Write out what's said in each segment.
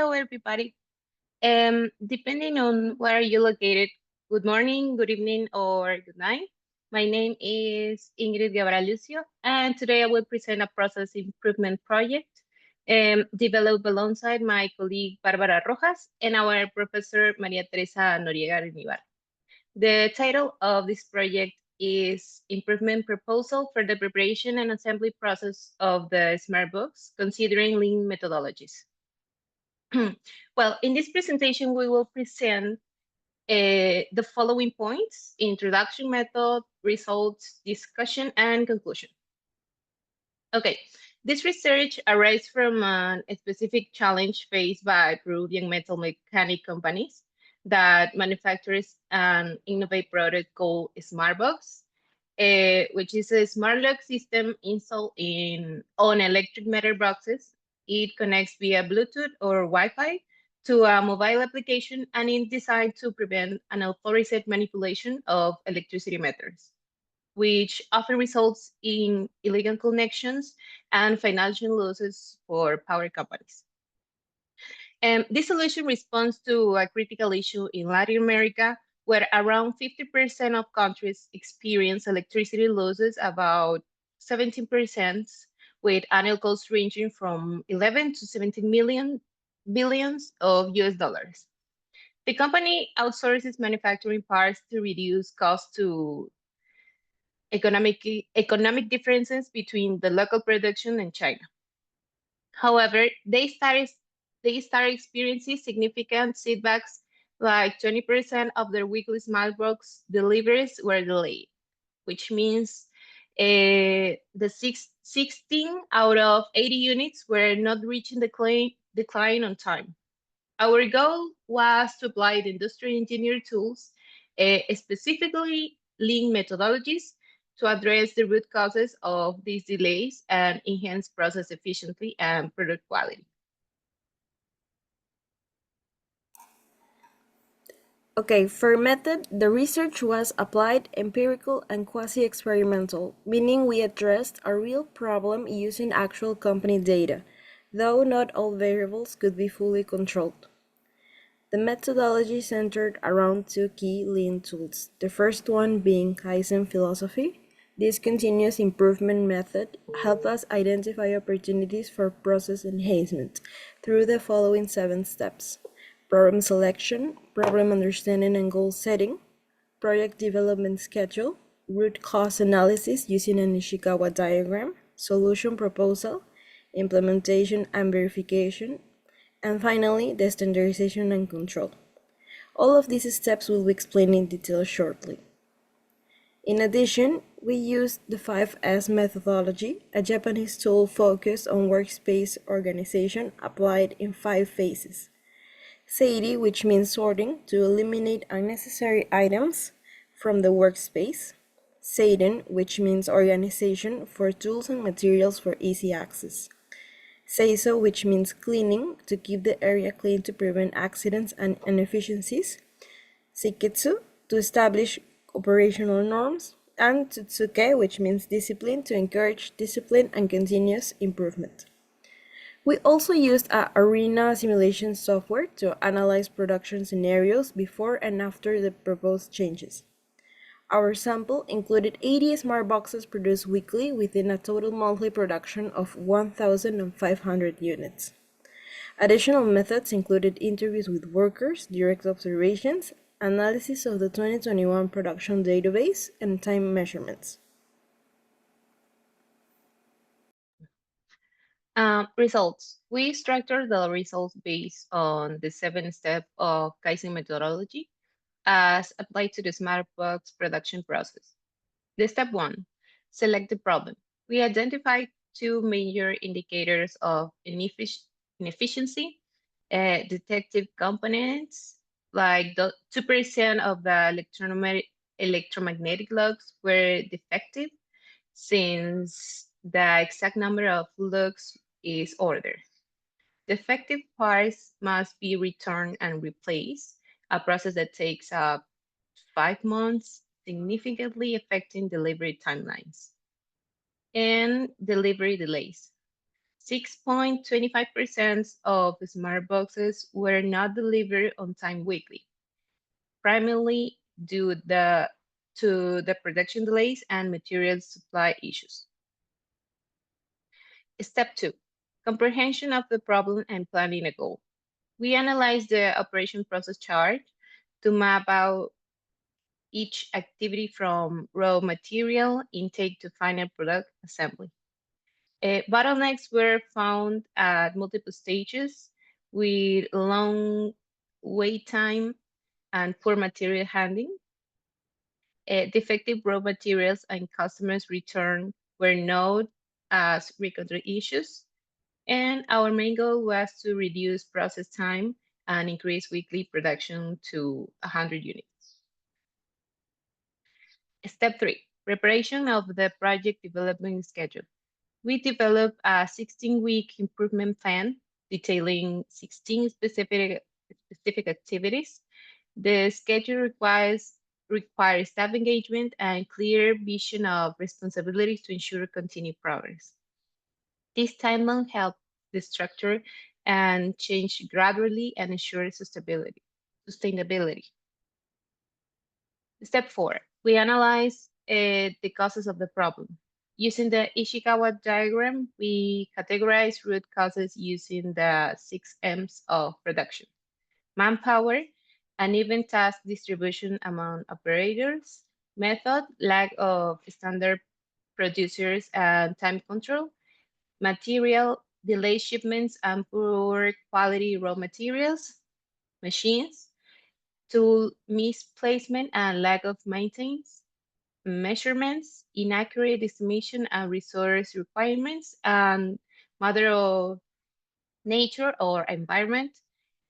Hello, everybody. Depending on where you're located, good morning, good evening, or good night. My name is Ingrid Guevara Lucio, and today I will present a process improvement project developed alongside my colleague Barbara Rojas and our professor Maria Teresa Noriega Aranibar. The title of this project is Improvement Proposal for the Preparation and Assembly Process of the Smart Books, Considering Lean Methodologies. Well, in this presentation, we will present the following points: introduction, method, results, discussion, and conclusion. Okay, this research arises from a specific challenge faced by Peruvian metal mechanic companies that manufactures and innovate product called SmartBox, which is a smart lock system installed on electric meter boxes. It connects via Bluetooth or Wi-Fi to a mobile application and is designed to prevent unauthorized manipulation of electricity meters, which often results in illegal connections and financial losses for power companies. This solution responds to a critical issue in Latin America, where around 50% of countries experience electricity losses, about 17%, with annual costs ranging from 11 to 17 billions of US dollars. The company outsources manufacturing parts to reduce costs to economic differences between the local production and China. However, they start experiencing significant setbacks, like 20% of their weekly Smartbox deliveries were delayed, which means the 16 out of 80 units were not reaching the client on time. Our goal was to apply the industry engineer tools, specifically lean methodologies, to address the root causes of these delays and enhance process efficiency and product quality. Okay, for method, the research was applied, empirical, and quasi-experimental, meaning we addressed a real problem using actual company data, though not all variables could be fully controlled. The methodology centered around two key lean tools, the first one being Kaizen philosophy. This continuous improvement method helped us identify opportunities for process enhancement through the following 7 steps: problem selection, problem understanding and goal setting, project development schedule, root cause analysis using an Ishikawa diagram, solution proposal, implementation and verification, and finally, the standardization and control. All of these steps will be explained in detail shortly. In addition, we used the 5S methodology, a Japanese tool focused on workspace organization applied in 5 phases. Seiri, which means sorting, to eliminate unnecessary items from the workspace. Seiden, which means organization for tools and materials for easy access. Seiso, which means cleaning, to keep the area clean to prevent accidents and inefficiencies. Seiketsu, to establish operational norms. And Tsutsuke, which means discipline, to encourage discipline and continuous improvement. We also used a Arena simulation software to analyze production scenarios before and after the proposed changes. Our sample included 80 smart boxes produced weekly within a total monthly production of 1,500 units. Additional methods included interviews with workers, direct observations, analysis of the 2021 production database, and time measurements. Results. We structured the results based on the 7 steps of Kaizen methodology as applied to the SmartBox production process. The step 1, select the problem. We identified 2 major indicators of inefficiency, defective components, like the 2% of the electromagnetic logs were defective, since the exact number of looks is ordered. Defective parts must be returned and replaced, a process that takes up 5 months, significantly affecting delivery timelines. And delivery delays. 6.25% of smart boxes were not delivered on time weekly, primarily due to the production delays and material supply issues. Step 2, comprehension of the problem and planning a goal. We analyzed the operation process chart to map out each activity from raw material intake to final product assembly. Bottlenecks were found at multiple stages with long wait time and poor material handling. Defective raw materials and customers' return were noted as recovery issues. And our main goal was to reduce process time and increase weekly production to 100 units. Step 3, preparation of the project development schedule. We developed a 16-week improvement plan detailing 16 specific activities. The schedule requires staff engagement and clear vision of responsibilities to ensure continued progress. This timeline helps the structure and change gradually and ensure sustainability. Step 4, we analyze the causes of the problem. Using the Ishikawa diagram, we categorize root causes using the 6 M's of production: manpower, uneven task distribution among operators, method, lack of standard producers and time control, material, delayed shipments and poor quality raw materials, machines, tool misplacement and lack of maintenance, measurements, inaccurate estimation and resource requirements, and matter of nature or environment,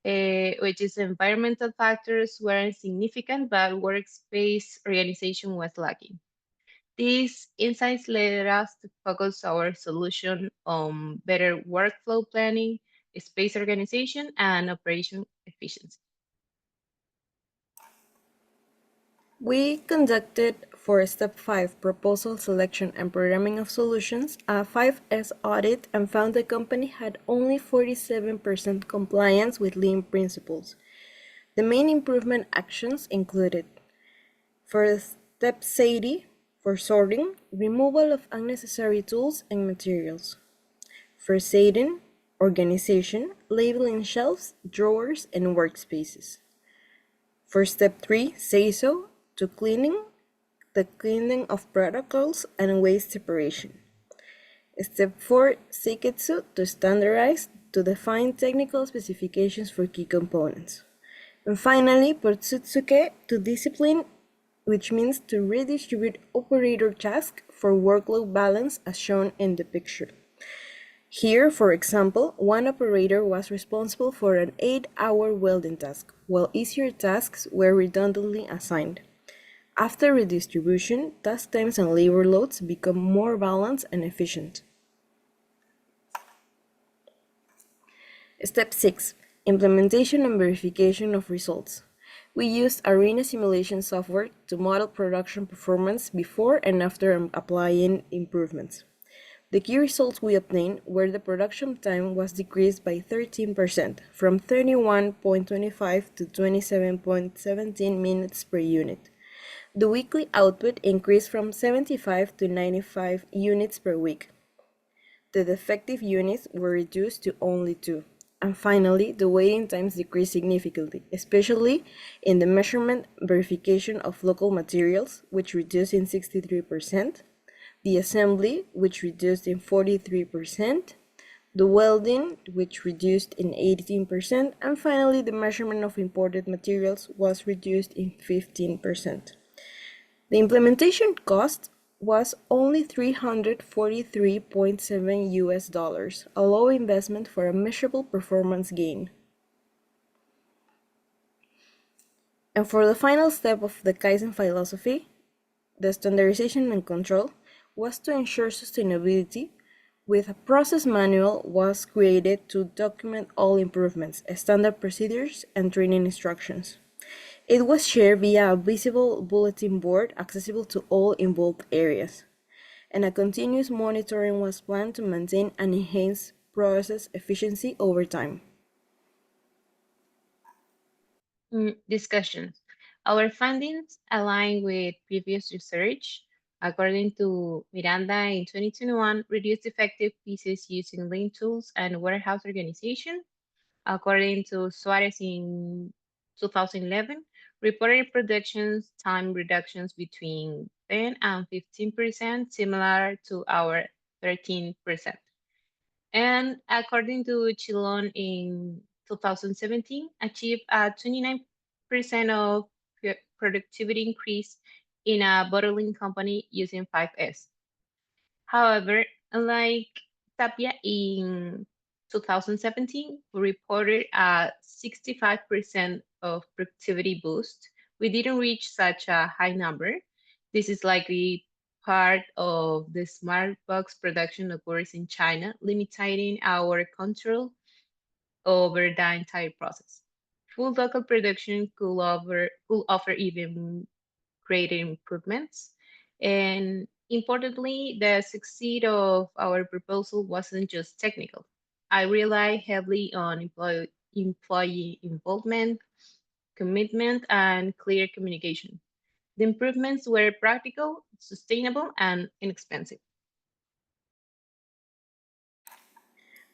which is environmental factors were significant, but workspace organization was lacking. These insights led us to focus our solution on better workflow planning, space organization, and operation efficiency. We conducted for Step 5 proposal selection and programming of solutions a 5S audit and found the company had only 47% compliance with Lean principles. The main improvement actions included: for Step 80, for sorting, removal of unnecessary tools and materials. For setting, organization, labeling shelves, drawers, and workspaces. For Step 3, say-so, to the cleaning of protocols and waste separation. Step 4, seiketsu, to standardize, to define technical specifications for key components. And finally, Potsutsuke, to discipline, which means to redistribute operator tasks for workload balance as shown in the picture. Here, for example, one operator was responsible for an 8-hour welding task, while easier tasks were redundantly assigned. After redistribution, task times and labor loads become more balanced and efficient. Step 6, implementation and verification of results. We used Arena simulation software to model production performance before and after applying improvements. The key results we obtained were the production time was decreased by 13%, from 31.25 to 27.17 minutes per unit. The weekly output increased from 75 to 95 units per week. The defective units were reduced to only 2. And finally, the waiting times decreased significantly, especially in the measurement verification of local materials, which reduced in 63%, the assembly, which reduced in 43%, the welding, which reduced in 18%, and finally, the measurement of imported materials was reduced in 15%. The implementation cost was only $343.7, a low investment for a measurable performance gain. And for the final step of the Kaizen philosophy, the standardization and control was to ensure sustainability, with a process manual was created to document all improvements, standard procedures, and training instructions. It was shared via a visible bulletin board accessible to all involved areas, and a continuous monitoring was planned to maintain and enhance process efficiency over time. Discussions. Our findings align with previous research. According to Miranda in 2021, reduced effective pieces using lean tools and warehouse organization. According to Suarez in 2011, reported productions time reductions between 10 and 15%, similar to our 13%. And according to Chilon in 2017, achieved a 29% of productivity increase in a bottling company using 5S. However, unlike Tapia in 2017, who reported a 65% of productivity boost, we didn't reach such a high number. This is likely part of the smart box production occurs in China, limiting our control over the entire process. Full local production could offer even greater improvements. And importantly, the succeed of our proposal wasn't just technical. I rely heavily on employee involvement, commitment, and clear communication. The improvements were practical, sustainable, and inexpensive.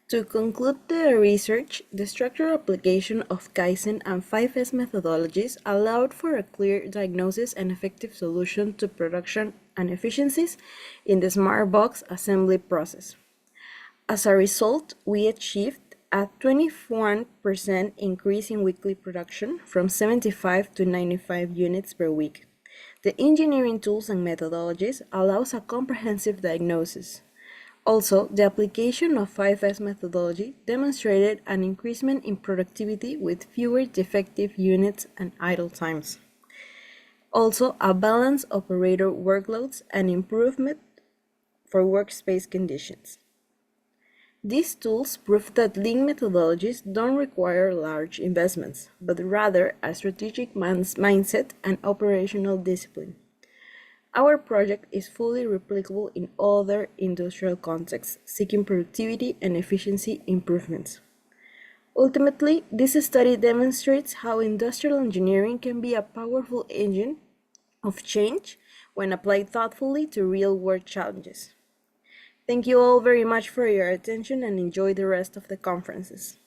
To conclude the research, the structural application of Kaizen and 5S methodologies allowed for a clear diagnosis and effective solution to production inefficiencies in the smart box assembly process. As a result, we achieved a 21% increase in weekly production from 75 to 95 units per week. The engineering tools and methodologies allows a comprehensive diagnosis. Also, the application of 5S methodology demonstrated an increasement in productivity with fewer defective units and idle times. Also, a balanced operator workloads and improvement for workspace conditions. These tools prove that lean methodologies don't require large investments, but rather a strategic mindset and operational discipline. Our project is fully replicable in other industrial contexts, seeking productivity and efficiency improvements. Ultimately, this study demonstrates how industrial engineering can be a powerful engine of change when applied thoughtfully to real-world challenges. Thank you all very much for your attention and enjoy the rest of the conferences.